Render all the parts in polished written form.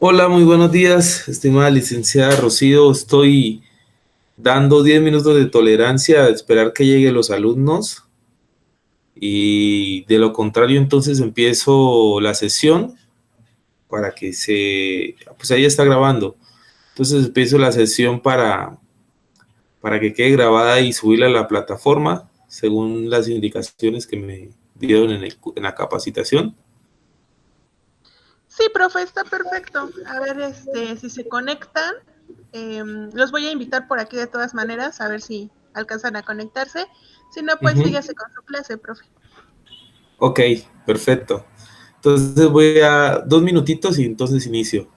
Hola, muy buenos días, estimada licenciada Rocío. Estoy dando 10 minutos de tolerancia a esperar que lleguen los alumnos y de lo contrario entonces empiezo la sesión para que pues ahí está grabando. Entonces empiezo la sesión para que quede grabada y subirla a la plataforma según las indicaciones que me dieron en la capacitación. Sí, profe, está perfecto. A ver, si se conectan, los voy a invitar por aquí de todas maneras, a ver si alcanzan a conectarse. Si no, pues Ujú. síguese con su clase, profe. Ok, perfecto. Entonces voy a 2 minutitos y entonces inicio.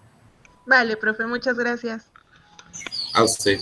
Vale, profe, muchas gracias. A usted.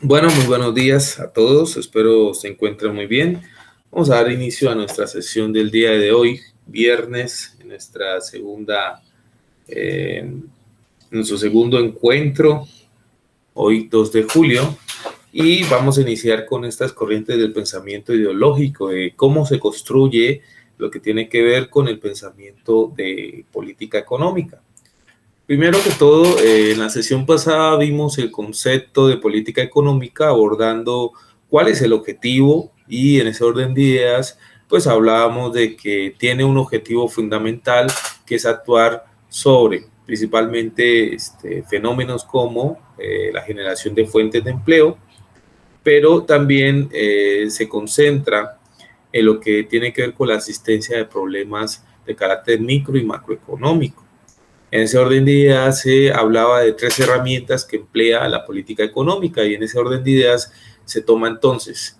Bueno, muy buenos días a todos, espero se encuentren muy bien. Vamos a dar inicio a nuestra sesión del día de hoy, viernes, en nuestro segundo encuentro, hoy 2 de julio, y vamos a iniciar con estas corrientes del pensamiento ideológico, de cómo se construye lo que tiene que ver con el pensamiento de política económica. Primero que todo, en la sesión pasada vimos el concepto de política económica abordando cuál es el objetivo y en ese orden de ideas, pues hablábamos de que tiene un objetivo fundamental que es actuar sobre principalmente fenómenos como la generación de fuentes de empleo, pero también se concentra en lo que tiene que ver con la asistencia de problemas de carácter micro y macroeconómico. En ese orden de ideas se hablaba de 3 herramientas que emplea la política económica y en ese orden de ideas se toma entonces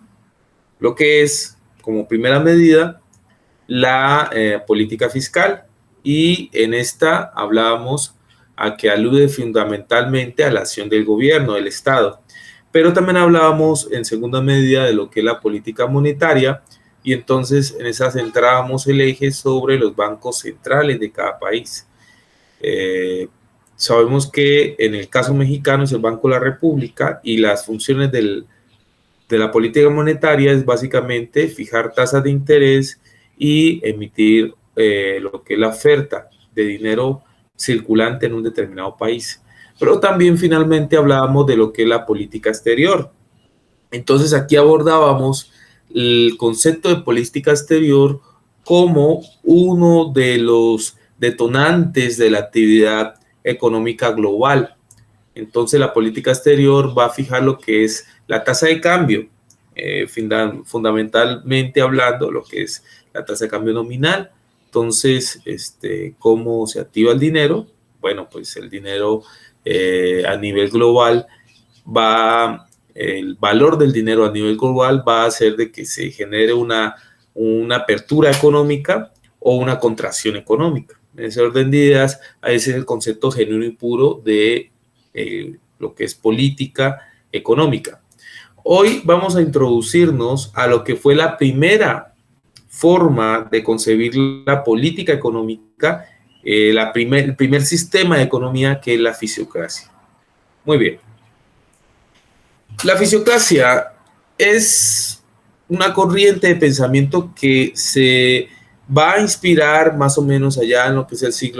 lo que es como primera medida la política fiscal, y en esta hablábamos a que alude fundamentalmente a la acción del gobierno, del Estado, pero también hablábamos en segunda medida de lo que es la política monetaria, y entonces en esa centrábamos el eje sobre los bancos centrales de cada país. Sabemos que en el caso mexicano es el Banco de la República y las funciones de la política monetaria es básicamente fijar tasas de interés y emitir lo que es la oferta de dinero circulante en un determinado país. Pero también finalmente hablábamos de lo que es la política exterior. Entonces aquí abordábamos el concepto de política exterior como uno de los detonantes de la actividad económica global. Entonces la política exterior va a fijar lo que es la tasa de cambio, fundamentalmente hablando lo que es la tasa de cambio nominal. Entonces, ¿cómo se activa el dinero? Bueno, pues el dinero a nivel global el valor del dinero a nivel global va a hacer de que se genere una apertura económica o una contracción económica. En ese orden de ideas, ese es el concepto genuino y puro de lo que es política económica. Hoy vamos a introducirnos a lo que fue la primera forma de concebir la política económica, el primer sistema de economía, que es la fisiocracia. Muy bien. La fisiocracia es una corriente de pensamiento que se va a inspirar más o menos allá en lo que es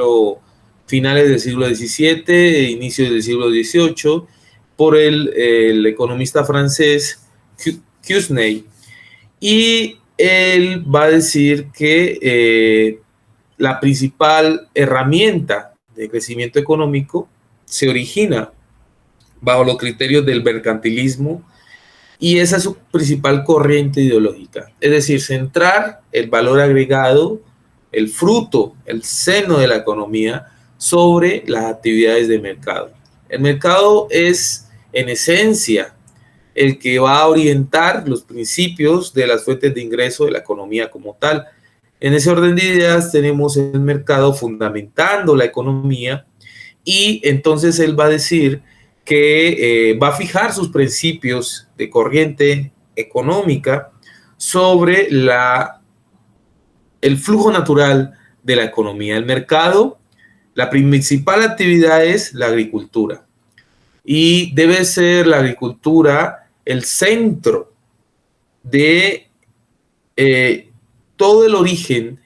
finales del siglo XVII, inicios del siglo XVIII, por el economista francés Quesnay. Y él va a decir que la principal herramienta de crecimiento económico se origina bajo los criterios del mercantilismo, y esa es su principal corriente ideológica, es decir, centrar el valor agregado, el fruto, el seno de la economía sobre las actividades de mercado. El mercado es, en esencia, el que va a orientar los principios de las fuentes de ingreso de la economía como tal. En ese orden de ideas tenemos el mercado fundamentando la economía, y entonces él va a decir que va a fijar sus principios de corriente económica sobre el flujo natural de la economía. El mercado, la principal actividad es la agricultura, y debe ser la agricultura el centro de todo el origen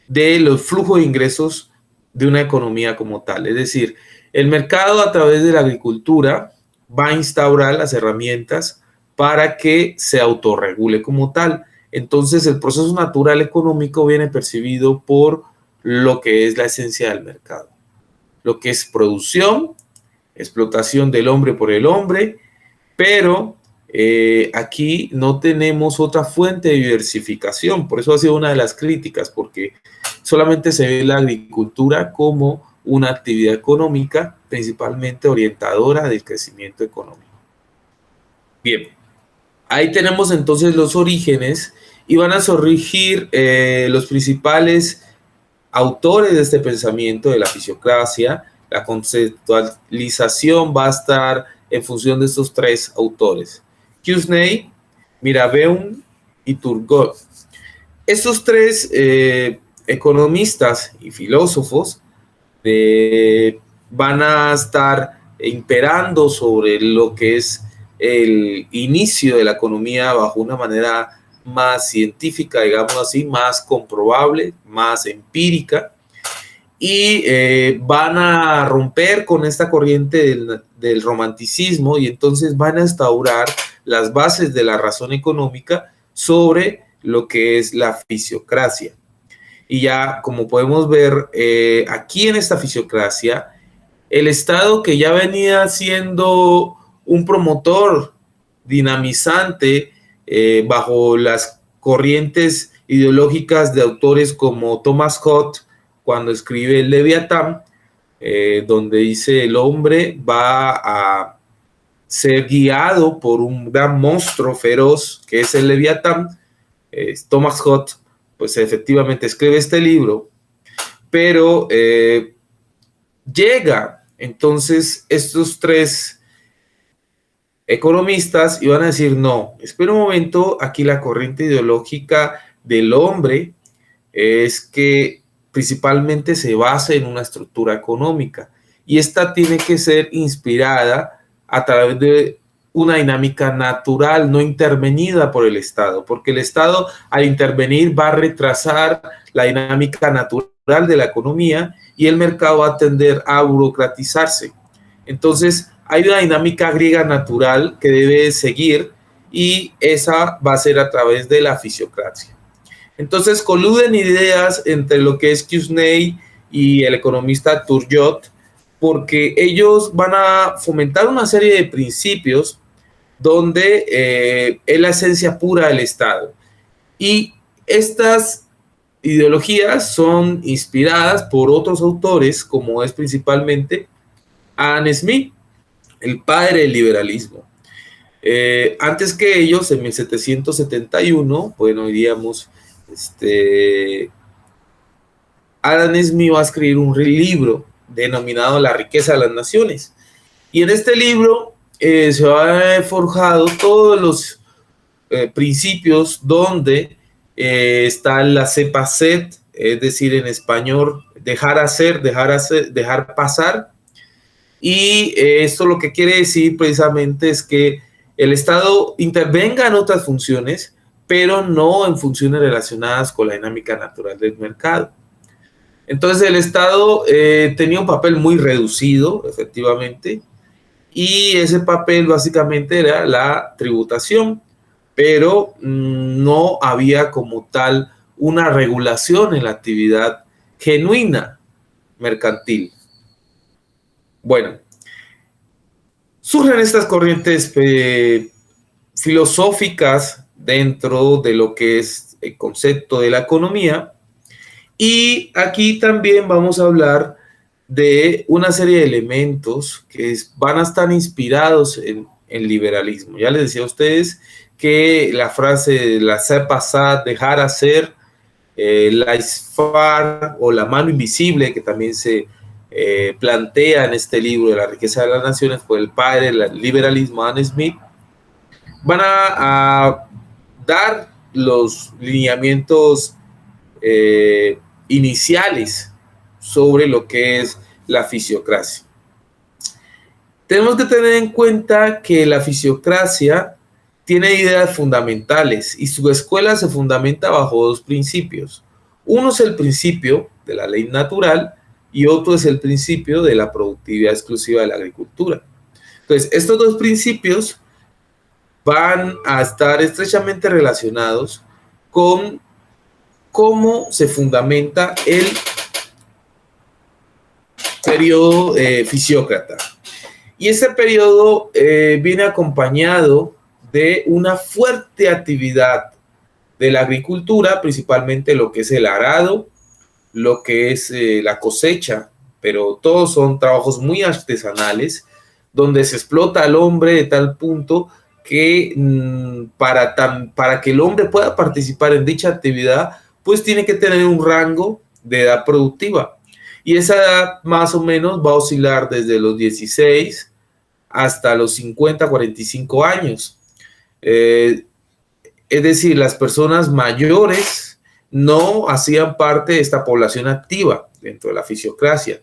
de los flujos de ingresos de una economía como tal. Es decir, el mercado, a través de la agricultura, va a instaurar las herramientas para que se autorregule como tal. Entonces, el proceso natural económico viene percibido por lo que es la esencia del mercado, lo que es producción, explotación del hombre por el hombre, pero aquí no tenemos otra fuente de diversificación. Por eso ha sido una de las críticas, porque solamente se ve la agricultura como una actividad económica principalmente orientadora del crecimiento económico. Bien, ahí tenemos entonces los orígenes, y van a surgir los principales autores de este pensamiento de la fisiocracia. La conceptualización va a estar en función de estos 3 autores. Kuznets, Mirabeau y Turgot. Estos tres economistas y filósofos van a estar imperando sobre lo que es el inicio de la economía bajo una manera más científica, digamos así, más comprobable, más empírica, y van a romper con esta corriente del romanticismo, y entonces van a instaurar las bases de la razón económica sobre lo que es la fisiocracia. Y ya, como podemos ver aquí en esta fisiocracia, el Estado, que ya venía siendo un promotor dinamizante bajo las corrientes ideológicas de autores como Thomas Hobbes, cuando escribe el Leviatán, donde dice el hombre va a ser guiado por un gran monstruo feroz que es el Leviatán. Thomas Hobbes pues efectivamente escribe este libro, pero llega entonces estos tres economistas y van a decir, no, espera un momento, aquí la corriente ideológica del hombre es que principalmente se basa en una estructura económica, y esta tiene que ser inspirada a través de una dinámica natural, no intervenida por el Estado, porque el Estado, al intervenir, va a retrasar la dinámica natural de la economía y el mercado va a tender a burocratizarse. Entonces, hay una dinámica griega natural que debe seguir, y esa va a ser a través de la fisiocracia. Entonces, coluden ideas entre lo que es Kuznets y el economista Turgot, porque ellos van a fomentar una serie de principios donde es la esencia pura del Estado. Y estas ideologías son inspiradas por otros autores, como es principalmente Adam Smith, el padre del liberalismo. Antes que ellos, en 1771, bueno, diríamos, Adam Smith va a escribir un libro denominado La riqueza de las naciones. Y en este libro se van forjado todos los principios donde está la cepacet, es decir, en español, dejar hacer, dejar pasar. Y esto lo que quiere decir precisamente es que el Estado intervenga en otras funciones, pero no en funciones relacionadas con la dinámica natural del mercado. Entonces el Estado tenía un papel muy reducido, efectivamente, y ese papel básicamente era la tributación, pero no había como tal una regulación en la actividad genuina mercantil. Bueno, surgen estas corrientes filosóficas dentro de lo que es el concepto de la economía, y aquí también vamos a hablar de una serie de elementos que van a estar inspirados en el liberalismo. Ya les decía a ustedes que la frase la hacer pasar, dejar hacer, la isfar o la mano invisible, que también se plantea en este libro de la riqueza de las naciones por el padre del liberalismo, Adam Smith, van a dar los lineamientos iniciales sobre lo que es la fisiocracia. Tenemos que tener en cuenta que la fisiocracia tiene ideas fundamentales y su escuela se fundamenta bajo dos principios. Uno es el principio de la ley natural y otro es el principio de la productividad exclusiva de la agricultura. Entonces, estos dos principios van a estar estrechamente relacionados con cómo se fundamenta el periodo fisiócrata. Y ese periodo viene acompañado de una fuerte actividad de la agricultura, principalmente lo que es el arado, lo que es la cosecha, pero todos son trabajos muy artesanales, donde se explota al hombre de tal punto que para que el hombre pueda participar en dicha actividad, pues tiene que tener un rango de edad productiva. Y esa edad más o menos va a oscilar desde los 16 hasta los 50, 45 años. Eh, es decir, las personas mayores no hacían parte de esta población activa dentro de la fisiocracia,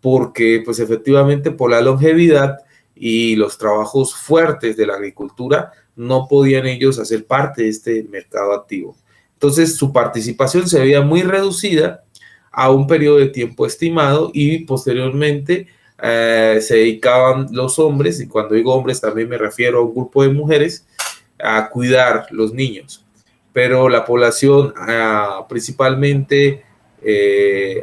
porque pues efectivamente por la longevidad y los trabajos fuertes de la agricultura no podían ellos hacer parte de este mercado activo. Entonces su participación se veía muy reducida a un periodo de tiempo estimado y posteriormente se dedicaban los hombres, y cuando digo hombres también me refiero a un grupo de mujeres, a cuidar los niños. Pero la población principalmente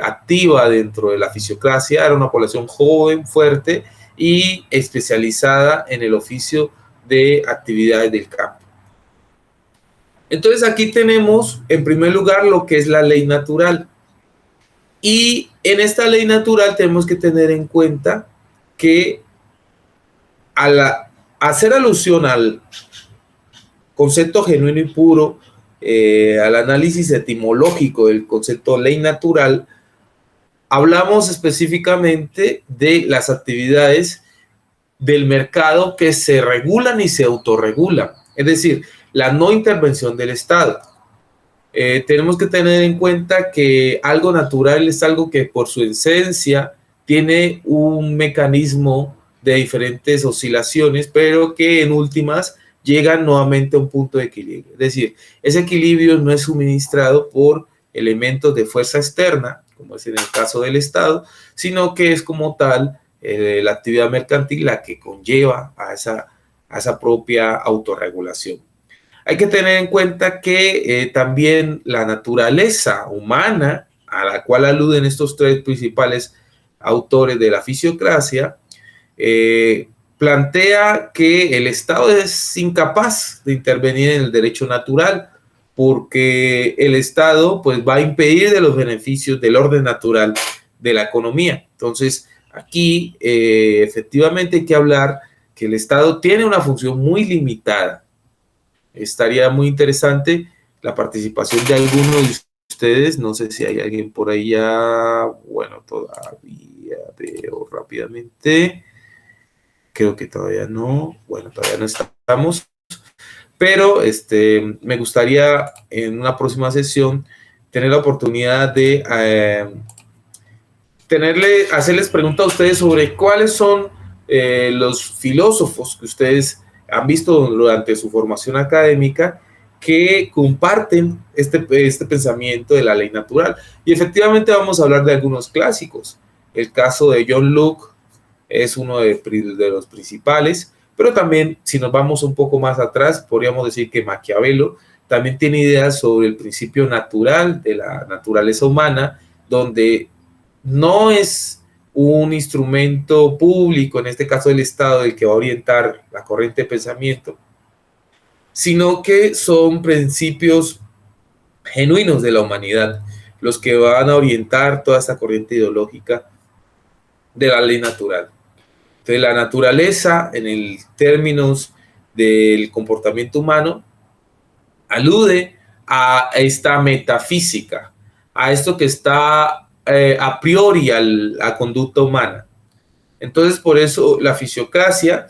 activa dentro de la fisiocracia era una población joven, fuerte y especializada en el oficio de actividades del campo. Entonces aquí tenemos en primer lugar lo que es la ley natural. Y en esta ley natural tenemos que tener en cuenta que al hacer alusión al concepto genuino y puro, al análisis etimológico del concepto ley natural, hablamos específicamente de las actividades del mercado que se regulan y se autorregulan, es decir, la no intervención del Estado. Tenemos que tener en cuenta que algo natural es algo que por su esencia tiene un mecanismo de diferentes oscilaciones, pero que en últimas llegan nuevamente a un punto de equilibrio. Es decir, ese equilibrio no es suministrado por elementos de fuerza externa, como es en el caso del Estado, sino que es como tal la actividad mercantil la que conlleva a esa propia autorregulación. Hay que tener en cuenta que también la naturaleza humana, a la cual aluden estos tres principales autores de la fisiocracia, plantea que el Estado es incapaz de intervenir en el derecho natural porque el Estado pues, va a impedir de los beneficios del orden natural de la economía. Entonces, aquí efectivamente hay que hablar que el Estado tiene una función muy limitada. Estaría muy interesante la participación de alguno de ustedes. No sé si hay alguien por ahí ya. Bueno, todavía veo rápidamente. Creo que todavía no. Bueno, todavía no estamos. Pero me gustaría en una próxima sesión tener la oportunidad de hacerles preguntas a ustedes sobre cuáles son los filósofos que ustedes han visto durante su formación académica que comparten este pensamiento de la ley natural. Y efectivamente vamos a hablar de algunos clásicos. El caso de John Locke es uno de los principales, pero también si nos vamos un poco más atrás, podríamos decir que Maquiavelo también tiene ideas sobre el principio natural de la naturaleza humana, donde no es un instrumento público, en este caso el Estado, el que va a orientar la corriente de pensamiento, sino que son principios genuinos de la humanidad los que van a orientar toda esta corriente ideológica de la ley natural. Entonces, la naturaleza, en el términos del comportamiento humano, alude a esta metafísica, a esto que está a priori a la conducta humana. Entonces, por eso la fisiocracia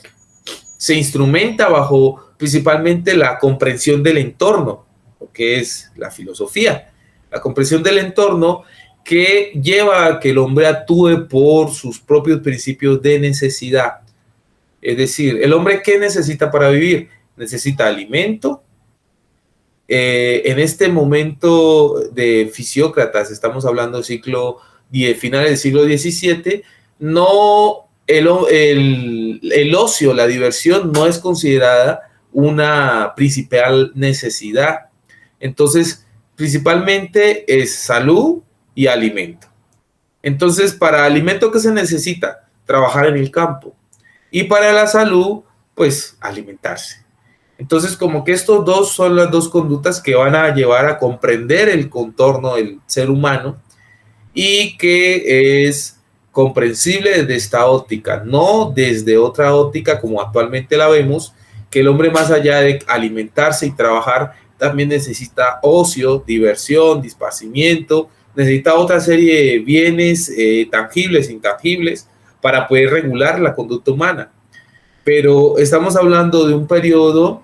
se instrumenta bajo principalmente la comprensión del entorno, que es la filosofía, la comprensión del entorno que lleva a que el hombre actúe por sus propios principios de necesidad. Es decir, el hombre, ¿qué necesita para vivir? Necesita alimento. En este momento de Fisiócratas, estamos hablando del finales del siglo XVII, no, el ocio, la diversión no es considerada una principal necesidad. Entonces, principalmente es salud y alimento. Entonces, para alimento, ¿qué se necesita? Trabajar en el campo. Y para la salud, pues alimentarse. Entonces, como que estos dos son las dos conductas que van a llevar a comprender el contorno del ser humano y que es comprensible desde esta óptica, no desde otra óptica como actualmente la vemos, que el hombre más allá de alimentarse y trabajar también necesita ocio, diversión, esparcimiento, necesita otra serie de bienes tangibles e intangibles para poder regular la conducta humana. Pero estamos hablando de un periodo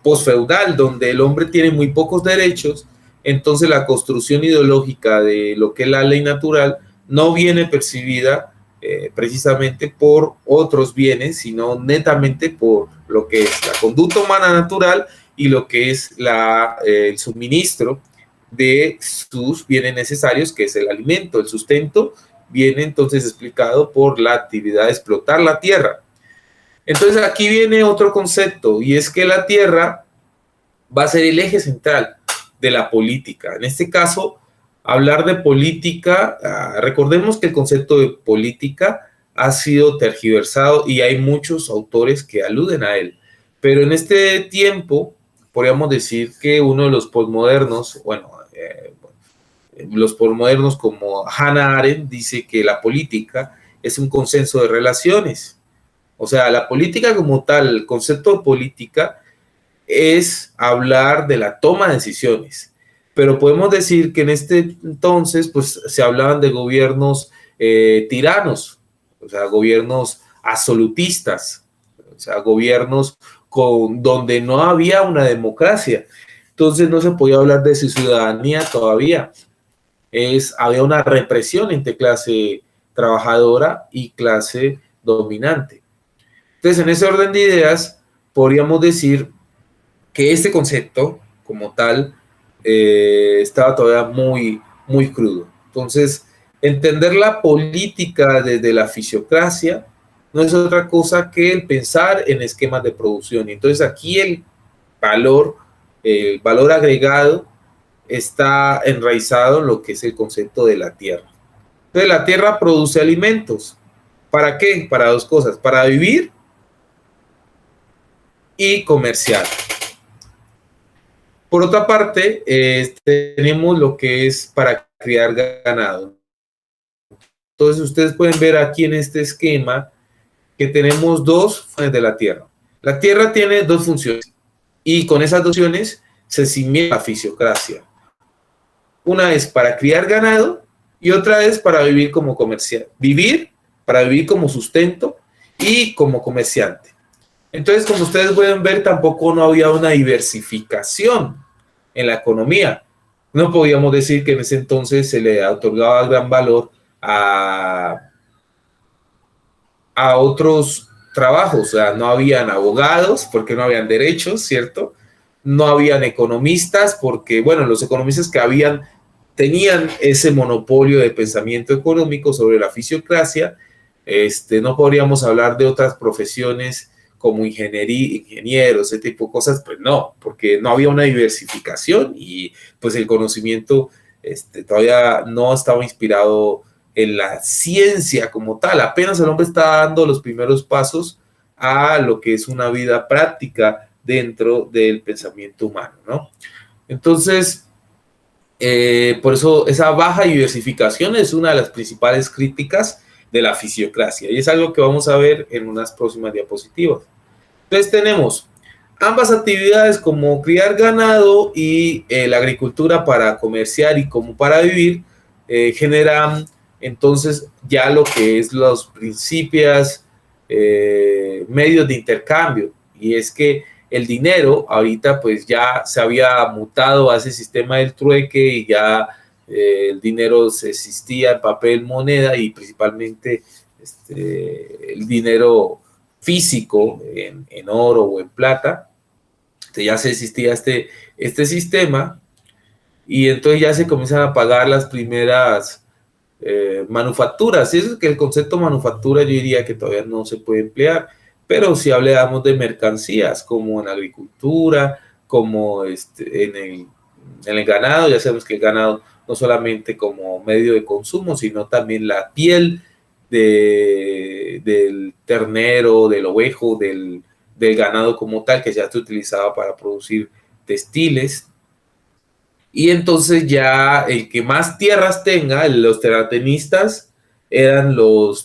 posfeudal, donde el hombre tiene muy pocos derechos. Entonces la construcción ideológica de lo que es la ley natural no viene percibida precisamente por otros bienes, sino netamente por lo que es la conducta humana natural y lo que es el suministro de sus bienes necesarios, que es el alimento, el sustento, viene entonces explicado por la actividad de explotar la tierra. Entonces aquí viene otro concepto, y es que la tierra va a ser el eje central de la política. En este caso, hablar de política, recordemos que el concepto de política ha sido tergiversado y hay muchos autores que aluden a él. Pero en este tiempo, podríamos decir que uno de los posmodernos, los posmodernos como Hannah Arendt dice que la política es un consenso de relaciones. O sea, la política como tal, el concepto de política es hablar de la toma de decisiones. Pero podemos decir que en este entonces, pues se hablaban de gobiernos tiranos, o sea, gobiernos absolutistas, o sea, gobiernos donde no había una democracia. Entonces no se podía hablar de su ciudadanía todavía. Había una represión entre clase trabajadora y clase dominante. Entonces, en ese orden de ideas, podríamos decir que este concepto, como tal, estaba todavía muy, muy crudo. Entonces, entender la política desde la fisiocracia no es otra cosa que el pensar en esquemas de producción. Entonces, aquí el valor agregado está enraizado en lo que es el concepto de la tierra. Entonces, la tierra produce alimentos. ¿Para qué? Para dos cosas, para vivir y comerciar. Por otra parte, tenemos lo que es para criar ganado. Entonces, ustedes pueden ver aquí en este esquema que tenemos dos funciones de la tierra. La tierra tiene dos funciones y con esas dos funciones se cimienta la fisiocracia. Una es para criar ganado y otra es para vivir como comerciante. Para vivir como sustento y como comerciante. Entonces, como ustedes pueden ver, tampoco no había una diversificación en la economía. No podíamos decir que en ese entonces se le otorgaba gran valor a otros trabajos. O sea, no habían abogados porque no habían derechos, ¿cierto? No habían economistas porque, bueno, los economistas que tenían ese monopolio de pensamiento económico sobre la fisiocracia. No podríamos hablar de otras profesiones como ingenieros, ese tipo de cosas, pues no, porque no había una diversificación y pues el conocimiento todavía no estaba inspirado en la ciencia como tal. Apenas el hombre está dando los primeros pasos a lo que es una vida práctica dentro del pensamiento humano, ¿no? Entonces, por eso esa baja diversificación es una de las principales críticas de la fisiocracia y es algo que vamos a ver en unas próximas diapositivas. Entonces tenemos ambas actividades como criar ganado y la agricultura para comerciar y como para vivir generan entonces ya lo que es los principios medios de intercambio, y es que el dinero ahorita pues ya se había mutado a ese sistema del trueque y ya el dinero se existía en papel, moneda y principalmente el dinero físico en oro o en plata. Entonces ya se existía este sistema y entonces ya se comienzan a pagar las primeras manufacturas. Y eso es que el concepto manufactura yo diría que todavía no se puede emplear, pero si hablamos de mercancías como en agricultura, como en el ganado, ya sabemos que el ganado no solamente como medio de consumo, sino también la piel del ternero, del ovejo, del ganado como tal, que ya se utilizaba para producir textiles. Y entonces ya el que más tierras tenga, los terratenistas, eran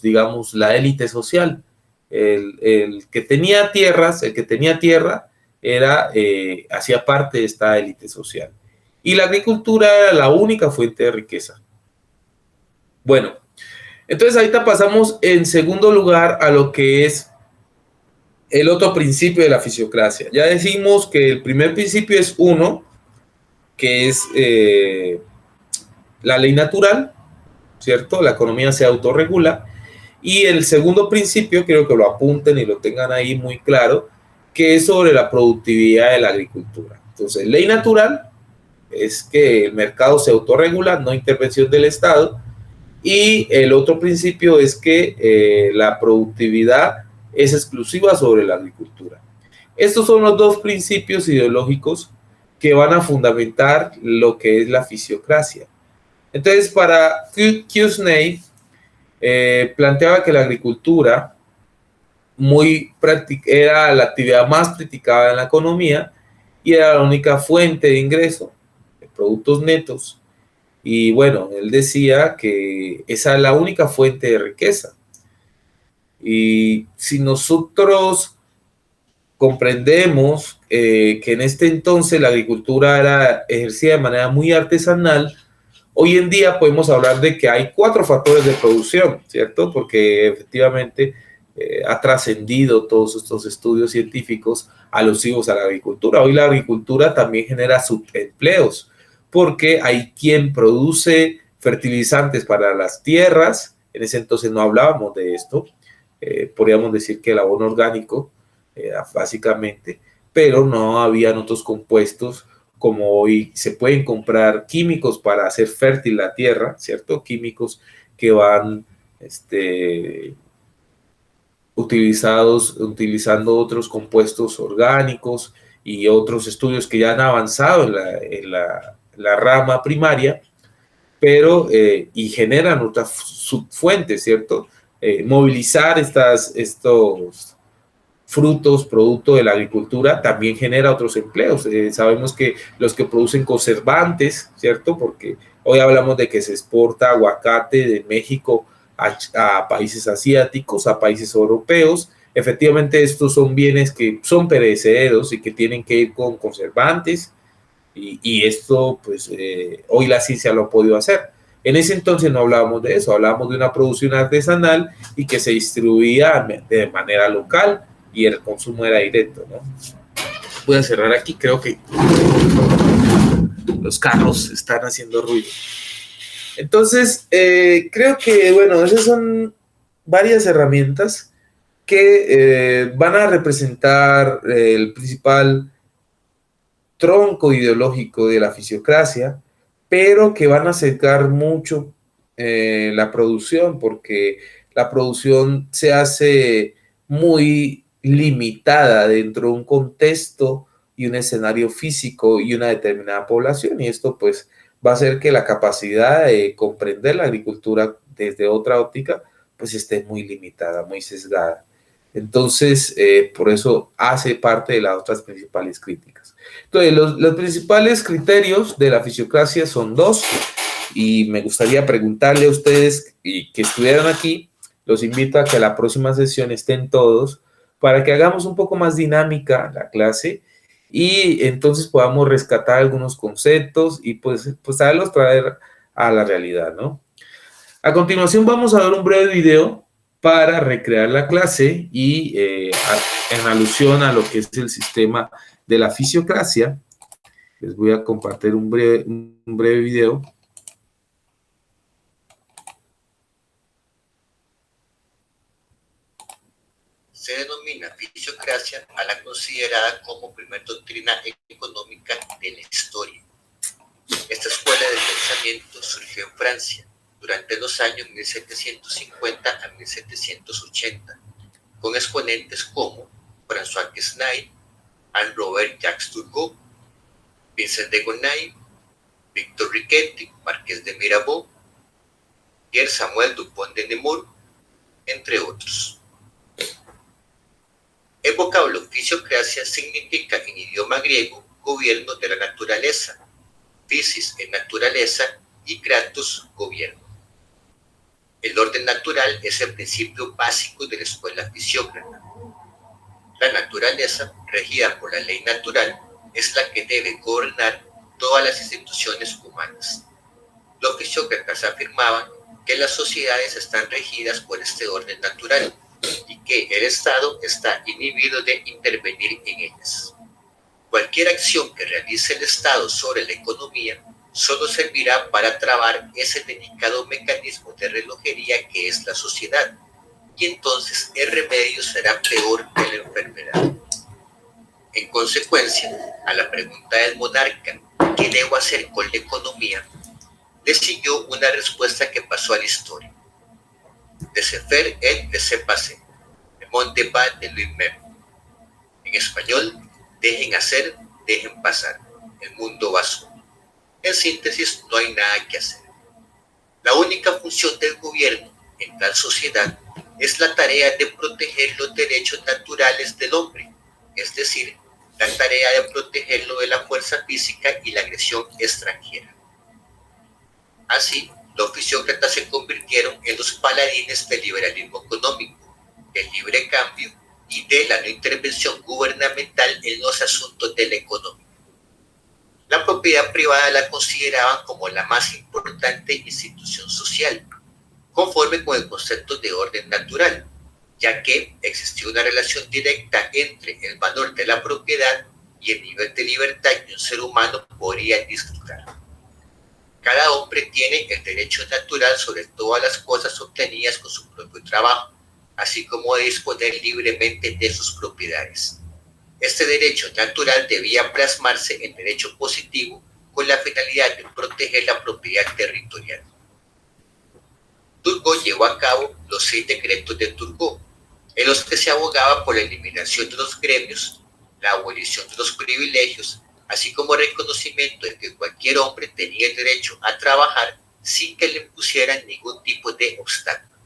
digamos, la élite social. El que tenía tierras, el que tenía tierra, hacía parte de esta élite social. Y la agricultura era la única fuente de riqueza. Bueno, entonces ahorita pasamos en segundo lugar a lo que es el otro principio de la fisiocracia. Ya decimos que el primer principio es uno, que es la ley natural, ¿cierto? La economía se autorregula. Y el segundo principio, quiero que lo apunten y lo tengan ahí muy claro, que es sobre la productividad de la agricultura. Entonces, ley natural es que el mercado se autorregula, no intervención del Estado. Y el otro principio es que la productividad es exclusiva sobre la agricultura. Estos son los dos principios ideológicos que van a fundamentar lo que es la fisiocracia. Entonces, para Kuznets, planteaba que la agricultura era la actividad más practicada en la economía y era la única fuente de ingreso de productos netos. Y bueno, él decía que esa es la única fuente de riqueza. Y si nosotros comprendemos que en este entonces la agricultura era ejercida de manera muy artesanal, hoy en día podemos hablar de que hay 4 factores de producción, ¿cierto? Porque efectivamente ha trascendido todos estos estudios científicos alusivos a la agricultura. Hoy la agricultura también genera subempleos, porque hay quien produce fertilizantes para las tierras. En ese entonces no hablábamos de esto. Podríamos decir que el abono orgánico, básicamente, pero no habían otros compuestos como hoy se pueden comprar químicos para hacer fértil la tierra, ¿cierto? Químicos que van utilizando otros compuestos orgánicos y otros estudios que ya han avanzado en la rama primaria, pero y generan otras subfuentes, ¿cierto? Movilizar estos frutos, producto de la agricultura, también genera otros empleos. Sabemos que los que producen conservantes, ¿cierto? Porque hoy hablamos de que se exporta aguacate de México a países asiáticos, a países europeos. Efectivamente, estos son bienes que son perecederos y que tienen que ir con conservantes y esto, pues, hoy la ciencia lo ha podido hacer. En ese entonces no hablábamos de eso, hablábamos de una producción artesanal y que se distribuía de manera local y el consumo era directo, ¿no? Voy a cerrar aquí, creo que los carros están haciendo ruido. Entonces, creo que, bueno, esas son varias herramientas que van a representar el principal tronco ideológico de la fisiocracia, pero que van a acercar mucho la producción, porque la producción se hace muy limitada dentro de un contexto y un escenario físico y una determinada población, y esto pues va a hacer que la capacidad de comprender la agricultura desde otra óptica pues esté muy limitada, muy sesgada. Entonces, por eso hace parte de las otras principales críticas. Entonces, los principales criterios de la fisiocracia son 2, y me gustaría preguntarle a ustedes y que estuvieran aquí, los invito a que a la próxima sesión estén todos para que hagamos un poco más dinámica la clase y entonces podamos rescatar algunos conceptos y pues saberlos traer a la realidad, ¿no? A continuación vamos a ver un breve video para recrear la clase y en alusión a lo que es el sistema de la fisiocracia. Les voy a compartir un breve video. Se denomina fisiocracia a la considerada como primera doctrina económica de la historia. Esta escuela de pensamiento surgió en Francia durante los años 1750 a 1780, con exponentes como François Quesnay, Anne-Robert Jacques Turgot, Vincent de Gournay, Victor Riquetti, Marqués de Mirabeau, Pierre Samuel Dupont de Nemours, entre otros. El vocablo fisiocracia significa en idioma griego gobierno de la naturaleza, physis es naturaleza y kratos gobierno. El orden natural es el principio básico de la escuela fisiócrata. La naturaleza, regida por la ley natural, es la que debe gobernar todas las instituciones humanas. Los fisiócratas afirmaban que las sociedades están regidas por este orden natural y y que el Estado está inhibido de intervenir en ellas. Cualquier acción que realice el Estado sobre la economía solo servirá para trabar ese delicado mecanismo de relojería que es la sociedad, y entonces el remedio será peor que la enfermedad. En consecuencia, a la pregunta del monarca, ¿qué debo hacer con la economía?, le siguió una respuesta que pasó a la historia. Laissez faire et laissez passer. Le monde va de lui-même. En español, dejen hacer, dejen pasar. El mundo va solo. En síntesis, no hay nada que hacer. La única función del gobierno en tal sociedad es la tarea de proteger los derechos naturales del hombre, es decir, la tarea de protegerlo de la fuerza física y la agresión extranjera. Así, los fisiócratas se convirtieron en los paladines del liberalismo económico, del libre cambio y de la no intervención gubernamental en los asuntos de la economía. La propiedad privada la consideraban como la más importante institución social, conforme con el concepto de orden natural, ya que existía una relación directa entre el valor de la propiedad y el nivel de libertad que un ser humano podría disfrutar. Cada hombre tiene el derecho natural sobre todas las cosas obtenidas con su propio trabajo, así como de disponer libremente de sus propiedades. Este derecho natural debía plasmarse en derecho positivo con la finalidad de proteger la propiedad territorial. Turgot llevó a cabo los 6 decretos de Turgot, en los que se abogaba por la eliminación de los gremios, la abolición de los privilegios, así como el reconocimiento de que cualquier hombre tenía el derecho a trabajar sin que le impusieran ningún tipo de obstáculo.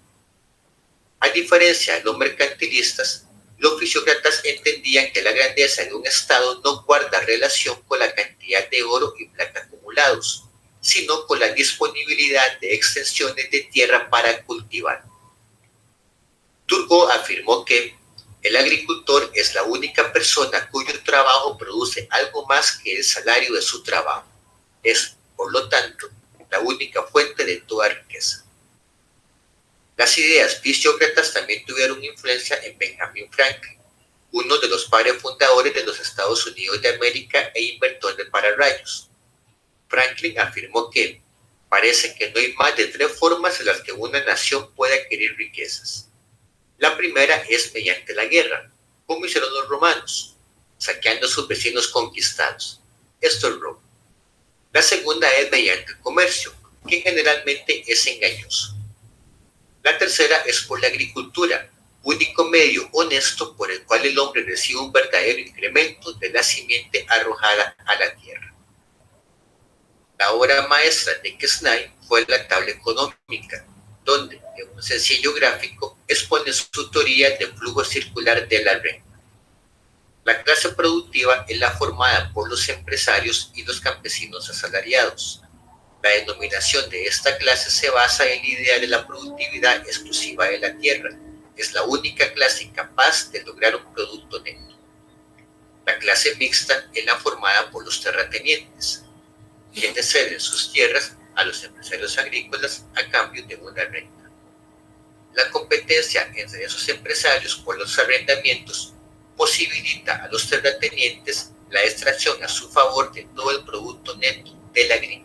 A diferencia de los mercantilistas, los fisiócratas entendían que la grandeza de un Estado no guarda relación con la cantidad de oro y plata acumulados, sino con la disponibilidad de extensiones de tierra para cultivar. Turgot afirmó que el agricultor es la única persona cuyo trabajo produce algo más que el salario de su trabajo. Es, por lo tanto, la única fuente de toda riqueza. Las ideas fisiócratas también tuvieron influencia en Benjamin Franklin, uno de los padres fundadores de los Estados Unidos de América e inventor de pararrayos. Franklin afirmó que parece que no hay más de 3 formas en las que una nación puede adquirir riquezas. La primera es mediante la guerra, como hicieron los romanos, saqueando a sus vecinos conquistados. Esto es robo. La segunda es mediante el comercio, que generalmente es engañoso. La tercera es por la agricultura, único medio honesto por el cual el hombre recibe un verdadero incremento de la simiente arrojada a la tierra. La obra maestra de Quesnay fue la tabla económica, donde, en un sencillo gráfico, expone su teoría de flujo circular de la renta. La clase productiva es la formada por los empresarios y los campesinos asalariados. La denominación de esta clase se basa en la idea de la productividad exclusiva de la tierra. Es la única clase capaz de lograr un producto neto. La clase mixta es la formada por los terratenientes, quienes ceden sus tierras a los empresarios agrícolas a cambio de una renta. La competencia entre esos empresarios por los arrendamientos posibilita a los terratenientes la extracción a su favor de todo el producto neto de la agricultura.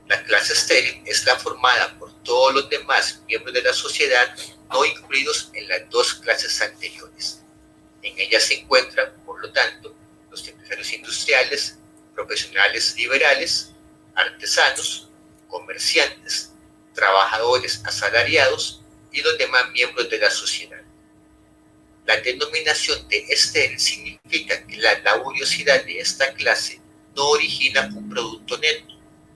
La clase estéril es la formada por todos los demás miembros de la sociedad no incluidos en las 2 clases anteriores. En ella se encuentran, por lo tanto, los empresarios industriales, profesionales liberales, artesanos, comerciantes, trabajadores asalariados y los demás miembros de la sociedad. La denominación de estéril significa que la laboriosidad de esta clase no origina un producto neto,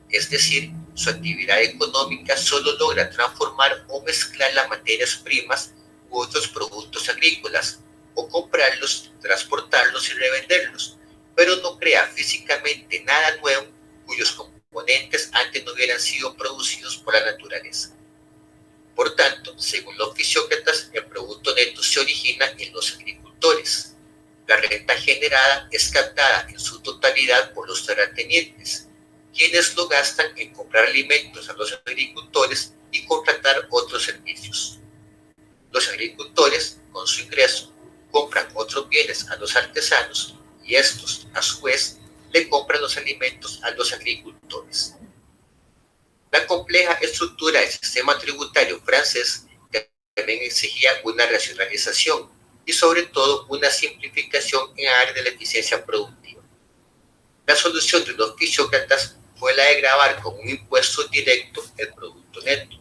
es decir, su actividad económica solo logra transformar o mezclar las materias primas u otros productos agrícolas, o comprarlos, transportarlos y revenderlos, pero no crea físicamente nada nuevo cuyos componentes antes no hubieran sido producidos por la naturaleza. Por tanto, según los fisiócratas, el producto neto se origina en los agricultores. La renta generada es captada en su totalidad por los terratenientes, quienes lo gastan en comprar alimentos a los agricultores y contratar otros servicios. Los agricultores, con su ingreso, compran otros bienes a los artesanos y estos, a su vez, le compran los alimentos a los agricultores. La compleja estructura del sistema tributario francés también exigía una racionalización y sobre todo una simplificación en áreas de la eficiencia productiva. La solución de los fisiócratas fue la de gravar con un impuesto directo el producto neto.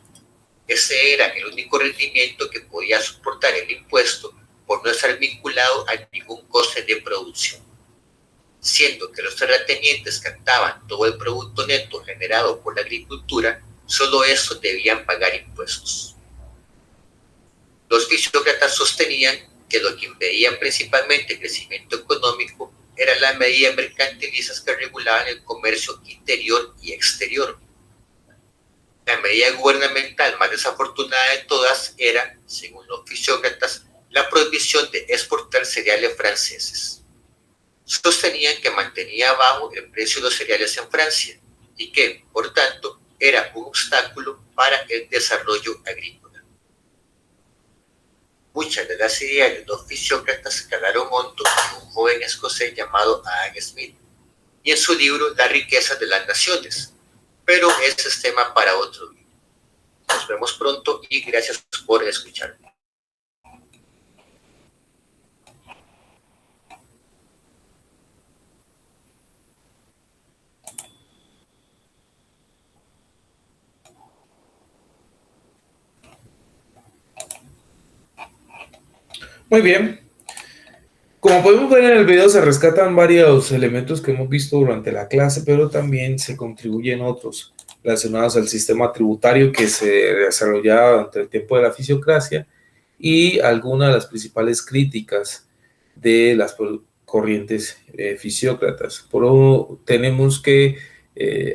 Ese era el único rendimiento que podía soportar el impuesto por no estar vinculado a ningún coste de producción, siendo que los terratenientes captaban todo el producto neto generado por la agricultura, solo estos debían pagar impuestos. Los fisiócratas sostenían que lo que impedía principalmente el crecimiento económico eran las medidas mercantilizas que regulaban el comercio interior y exterior. La medida gubernamental más desafortunada de todas era, según los fisiócratas, la prohibición de exportar cereales franceses. Sostenían que mantenía bajo el precio de los cereales en Francia y que, por tanto, era un obstáculo para el desarrollo agrícola. Muchas de las ideas de los fisiócratas calaron hondo en un joven escocés llamado Adam Smith y en su libro Las riquezas de las naciones, pero ese es tema para otro día. Nos vemos pronto y gracias por escucharme. Muy bien. Como podemos ver en el video, se rescatan varios elementos que hemos visto durante la clase, pero también se contribuyen otros relacionados al sistema tributario que se desarrollaba durante el tiempo de la fisiocracia y algunas de las principales críticas de las corrientes fisiócratas. Por eso tenemos que,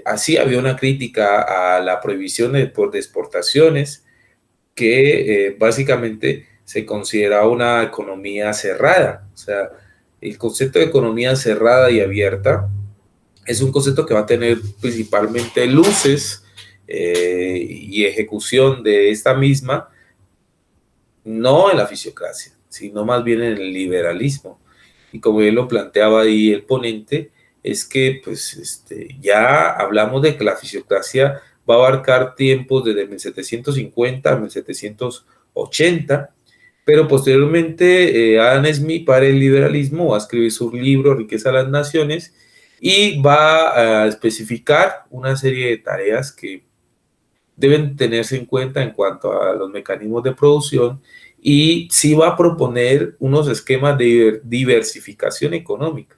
así había una crítica a la prohibición de exportaciones que básicamente se considera una economía cerrada. O sea, el concepto de economía cerrada y abierta es un concepto que va a tener principalmente luces y ejecución de esta misma, no en la fisiocracia, sino más bien en el liberalismo. Y como bien lo planteaba ahí el ponente, es que pues, ya hablamos de que la fisiocracia va a abarcar tiempos desde 1750 a 1780, pero posteriormente Adam Smith, para el liberalismo, va a escribir su libro Riqueza de las Naciones y va a especificar una serie de tareas que deben tenerse en cuenta en cuanto a los mecanismos de producción y sí va a proponer unos esquemas de diversificación económica.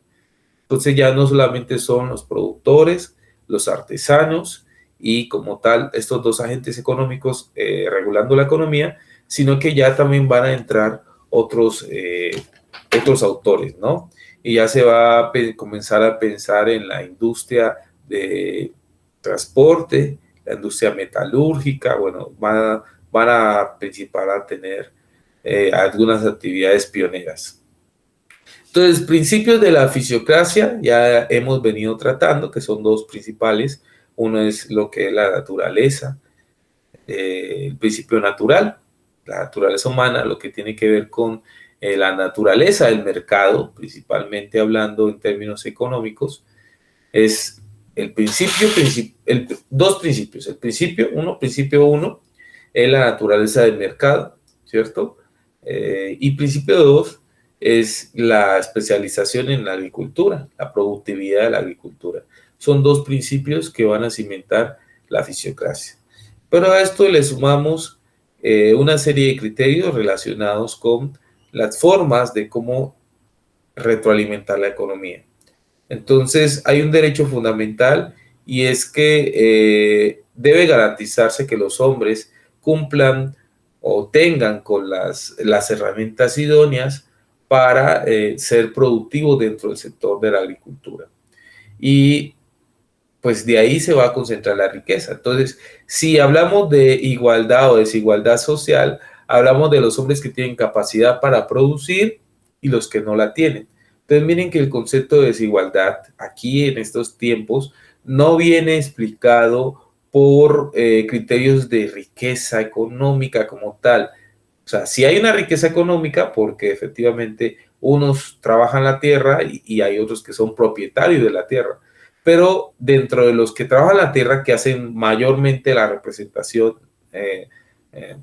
Entonces ya no solamente son los productores, los artesanos y como tal estos dos agentes económicos regulando la economía, sino que ya también van a entrar otros autores, ¿no? Y ya se va a comenzar a pensar en la industria de transporte, la industria metalúrgica, bueno, van a principal a tener algunas actividades pioneras. Entonces, principios de la fisiocracia ya hemos venido tratando, que son dos principales. Uno es lo que es la naturaleza, el principio natural, la naturaleza humana, lo que tiene que ver con la naturaleza del mercado, principalmente hablando en términos económicos, es el dos principios. El principio uno, es la naturaleza del mercado, ¿cierto? Y principio 2 es la especialización en la agricultura, la productividad de la agricultura. Son dos principios que van a cimentar la fisiocracia. Pero a esto le sumamos una serie de criterios relacionados con las formas de cómo retroalimentar la economía. Entonces, hay un derecho fundamental y es que debe garantizarse que los hombres cumplan o tengan con las herramientas idóneas para ser productivos dentro del sector de la agricultura. Y pues de ahí se va a concentrar la riqueza. Entonces, si hablamos de igualdad o desigualdad social, hablamos de los hombres que tienen capacidad para producir y los que no la tienen. Entonces, miren que el concepto de desigualdad aquí en estos tiempos no viene explicado por criterios de riqueza económica como tal. O sea, sí hay una riqueza económica porque efectivamente unos trabajan la tierra y hay otros que son propietarios de la tierra. Pero dentro de los que trabajan la tierra, que hacen mayormente la representación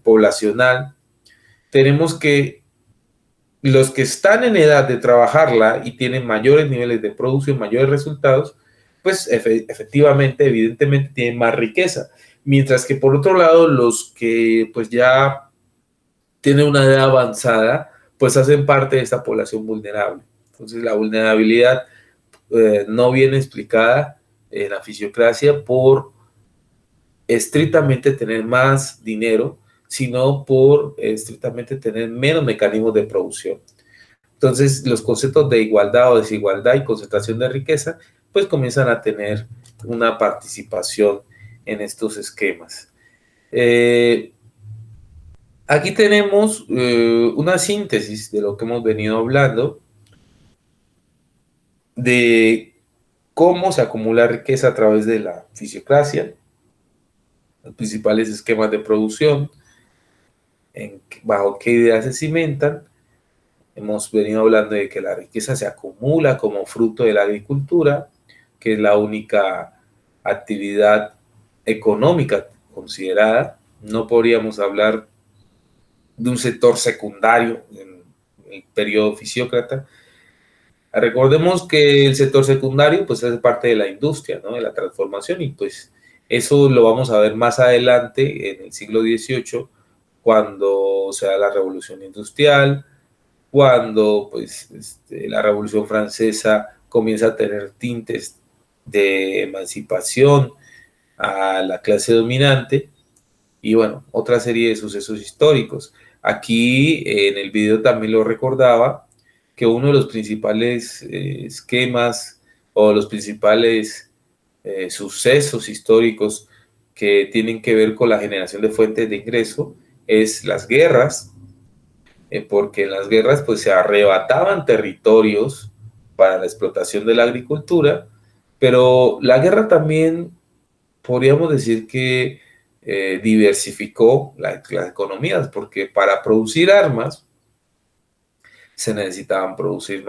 poblacional, tenemos que los que están en edad de trabajarla y tienen mayores niveles de producción, mayores resultados, pues efectivamente, evidentemente tienen más riqueza. Mientras que por otro lado, los que pues ya tienen una edad avanzada, pues hacen parte de esta población vulnerable. Entonces la vulnerabilidad no viene explicada en la fisiocracia por estrictamente tener más dinero, sino por estrictamente tener menos mecanismos de producción. Entonces, los conceptos de igualdad o desigualdad y concentración de riqueza, pues comienzan a tener una participación en estos esquemas. Aquí tenemos una síntesis de lo que hemos venido hablando, de cómo se acumula riqueza a través de la fisiocracia, los principales esquemas de producción, bajo qué ideas se cimentan. Hemos venido hablando de que la riqueza se acumula como fruto de la agricultura, que es la única actividad económica considerada. No podríamos hablar de un sector secundario en el periodo fisiócrata. Recordemos que el sector secundario pues es parte de la industria, ¿no? De la transformación, y pues eso lo vamos a ver más adelante en el siglo XVIII, cuando se da la revolución industrial, cuando pues, la Revolución Francesa comienza a tener tintes de emancipación a la clase dominante, y bueno, otra serie de sucesos históricos. Aquí en el video también lo recordaba, que uno de los principales esquemas o los principales sucesos históricos que tienen que ver con la generación de fuentes de ingreso es las guerras, porque en las guerras pues se arrebataban territorios para la explotación de la agricultura, pero la guerra también podríamos decir que diversificó las economías, porque para producir armas se necesitaban producir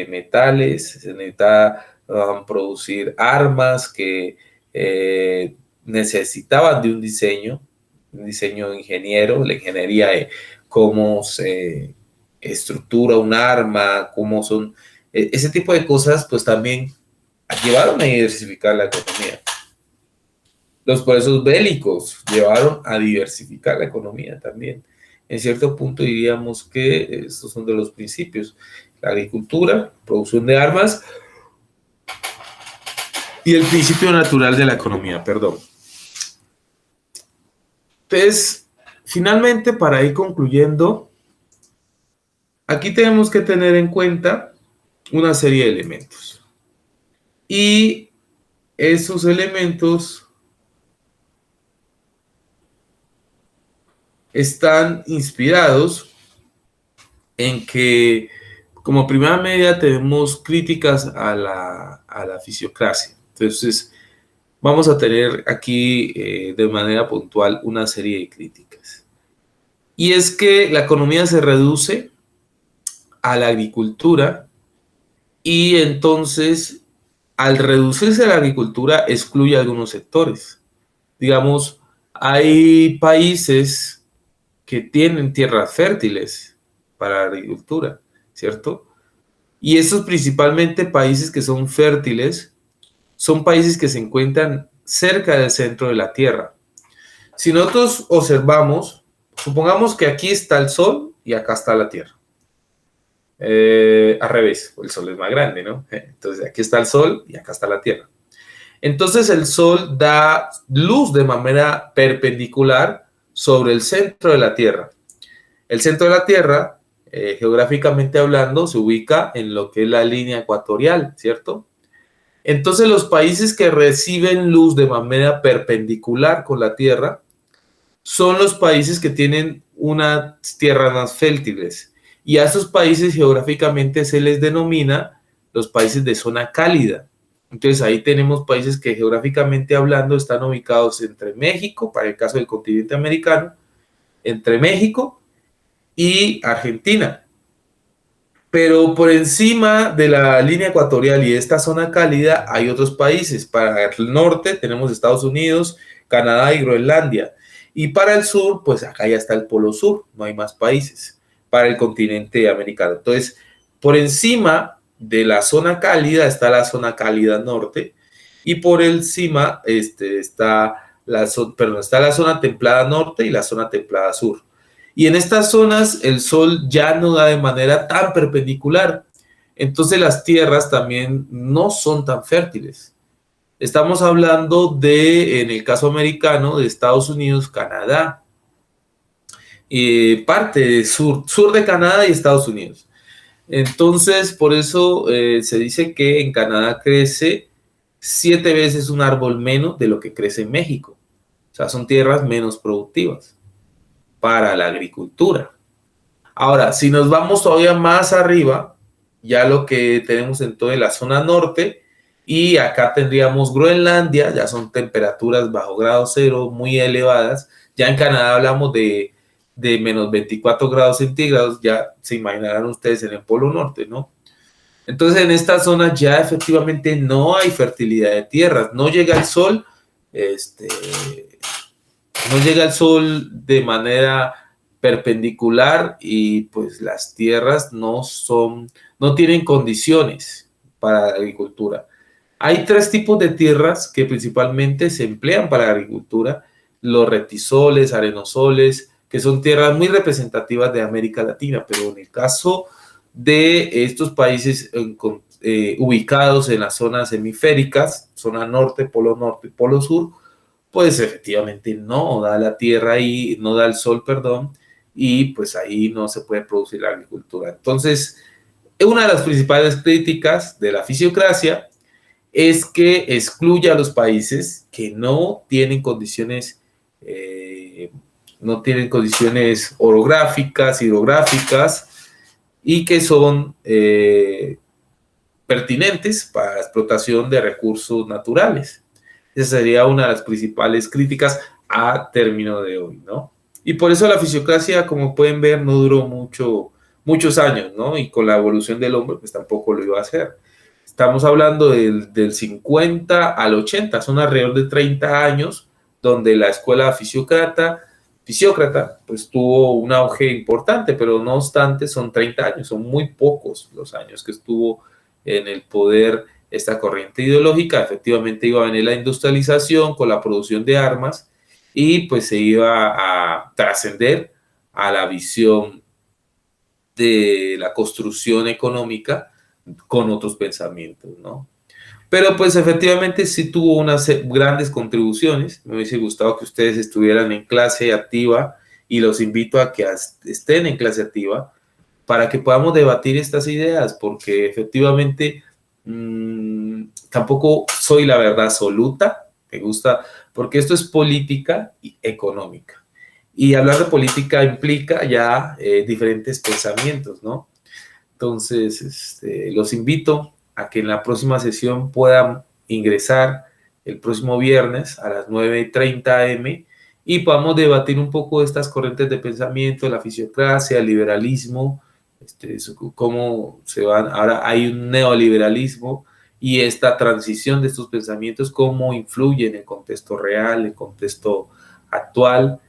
metales, se necesitaban producir armas que necesitaban de un diseño ingeniero, la ingeniería de cómo se estructura un arma, cómo son, ese tipo de cosas, pues también llevaron a diversificar la economía. Los procesos bélicos llevaron a diversificar la economía también. En cierto punto diríamos que estos son de los principios: la agricultura, producción de armas y el principio natural de la economía, perdón. Entonces, finalmente, para ir concluyendo, aquí tenemos que tener en cuenta una serie de elementos. Y esos elementos están inspirados en que, como primera medida, tenemos críticas a la fisiocracia. Entonces, vamos a tener aquí de manera puntual una serie de críticas. Y es que la economía se reduce a la agricultura, y entonces, al reducirse la agricultura, excluye algunos sectores. Digamos, hay países que tienen tierras fértiles para la agricultura, ¿cierto? Y estos principalmente países que son fértiles son países que se encuentran cerca del centro de la Tierra. Si nosotros observamos, supongamos que aquí está el Sol y acá está la Tierra. Al revés, el Sol es más grande, ¿no? Entonces aquí está el Sol y acá está la Tierra. Entonces el Sol da luz de manera perpendicular sobre el centro de la Tierra. El centro de la Tierra, geográficamente hablando, se ubica en lo que es la línea ecuatorial, ¿cierto? Entonces los países que reciben luz de manera perpendicular con la Tierra son los países que tienen unas tierras más fértiles, y a esos países geográficamente se les denomina los países de zona cálida. Entonces ahí tenemos países que geográficamente hablando están ubicados entre México, para el caso del continente americano, entre México y Argentina. Pero por encima de la línea ecuatorial y de esta zona cálida hay otros países. Para el norte tenemos Estados Unidos, Canadá y Groenlandia. Y para el sur, pues acá ya está el Polo Sur, no hay más países para el continente americano. Entonces, por encima de la zona cálida está la zona cálida norte y por encima está está la zona templada norte y la zona templada sur. Y en estas zonas el sol ya no da de manera tan perpendicular. Entonces las tierras también no son tan fértiles. Estamos hablando de, en el caso americano, de Estados Unidos, Canadá, parte de sur de Canadá y Estados Unidos. Entonces, por eso se dice que en Canadá crece 7 veces un árbol menos de lo que crece en México. O sea, son tierras menos productivas para la agricultura. Ahora, si nos vamos todavía más arriba, ya lo que tenemos en toda la zona norte, y acá tendríamos Groenlandia, ya son temperaturas bajo grado cero muy elevadas. Ya en Canadá hablamos de menos 24 grados centígrados, ya se imaginarán ustedes en el Polo Norte, ¿no? Entonces en esta zona ya efectivamente no hay fertilidad de tierras, no llega el sol, no llega el sol de manera perpendicular y pues las tierras no tienen condiciones para la agricultura. Hay 3 tipos de tierras que principalmente se emplean para la agricultura: los retisoles, arenosoles, que son tierras muy representativas de América Latina, pero en el caso de estos países ubicados en las zonas hemisféricas, zona norte, polo sur, pues efectivamente no da la tierra ahí, no da el sol, perdón, y pues ahí no se puede producir la agricultura. Entonces, una de las principales críticas de la fisiocracia es que excluye a los países que no tienen condiciones orográficas, hidrográficas, y que son pertinentes para la explotación de recursos naturales. Esa sería una de las principales críticas a término de hoy, ¿no? Y por eso la fisiocracia, como pueden ver, no duró muchos años, ¿no? Y con la evolución del hombre, pues tampoco lo iba a hacer. Estamos hablando del 50 al 80, son alrededor de 30 años, donde la escuela fisiócrata, pues tuvo un auge importante, pero no obstante son 30 años, son muy pocos los años que estuvo en el poder esta corriente ideológica. Efectivamente iba a venir la industrialización con la producción de armas y pues se iba a trascender a la visión de la construcción económica con otros pensamientos, ¿no? Pero pues efectivamente sí tuvo unas grandes contribuciones. Me hubiese gustado que ustedes estuvieran en clase activa y los invito a que estén en clase activa para que podamos debatir estas ideas, porque efectivamente tampoco soy la verdad absoluta, me gusta, porque esto es política y económica. Y hablar de política implica ya diferentes pensamientos, ¿no? Entonces, los invito a que en la próxima sesión puedan ingresar el próximo viernes a las 9:30 am y podamos debatir un poco de estas corrientes de pensamiento, la fisiocracia, el liberalismo, cómo se van. Ahora hay un neoliberalismo y esta transición de estos pensamientos, cómo influye en el contexto real, en el contexto actual,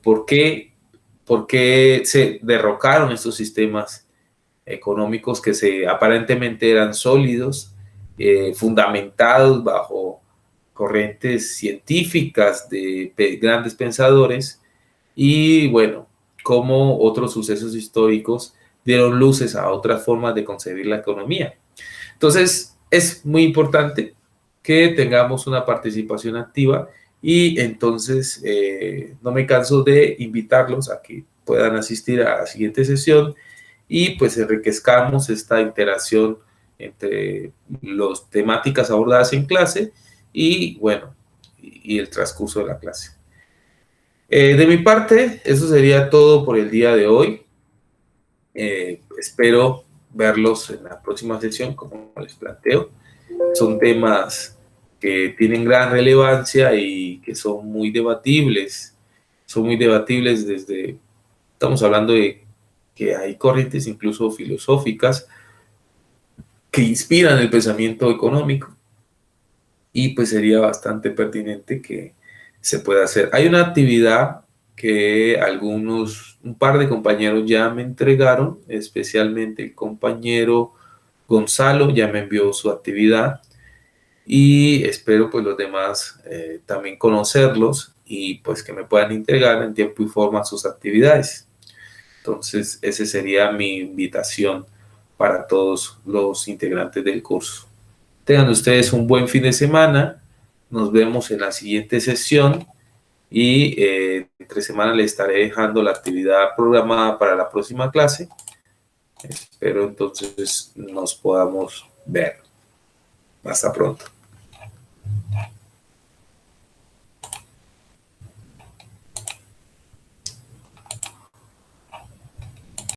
por qué se derrocaron estos sistemas económicos que aparentemente eran sólidos, fundamentados bajo corrientes científicas de grandes pensadores, y bueno, cómo otros sucesos históricos dieron luces a otras formas de concebir la economía. Entonces, es muy importante que tengamos una participación activa y entonces no me canso de invitarlos a que puedan asistir a la siguiente sesión y pues enriquezcamos esta interacción entre las temáticas abordadas en clase y bueno, y el transcurso de la clase. De mi parte, eso sería todo por el día de hoy. Espero verlos en la próxima sesión, como les planteo. Son temas que tienen gran relevancia y que son muy debatibles. Son muy debatibles estamos hablando de que hay corrientes incluso filosóficas que inspiran el pensamiento económico y pues sería bastante pertinente que se pueda hacer. Hay una actividad que un par de compañeros ya me entregaron, especialmente el compañero Gonzalo ya me envió su actividad y espero pues los demás también conocerlos y pues que me puedan entregar en tiempo y forma sus actividades. Entonces, esa sería mi invitación para todos los integrantes del curso. Tengan ustedes un buen fin de semana. Nos vemos en la siguiente sesión y entre semana les estaré dejando la actividad programada para la próxima clase. Espero entonces nos podamos ver. Hasta pronto.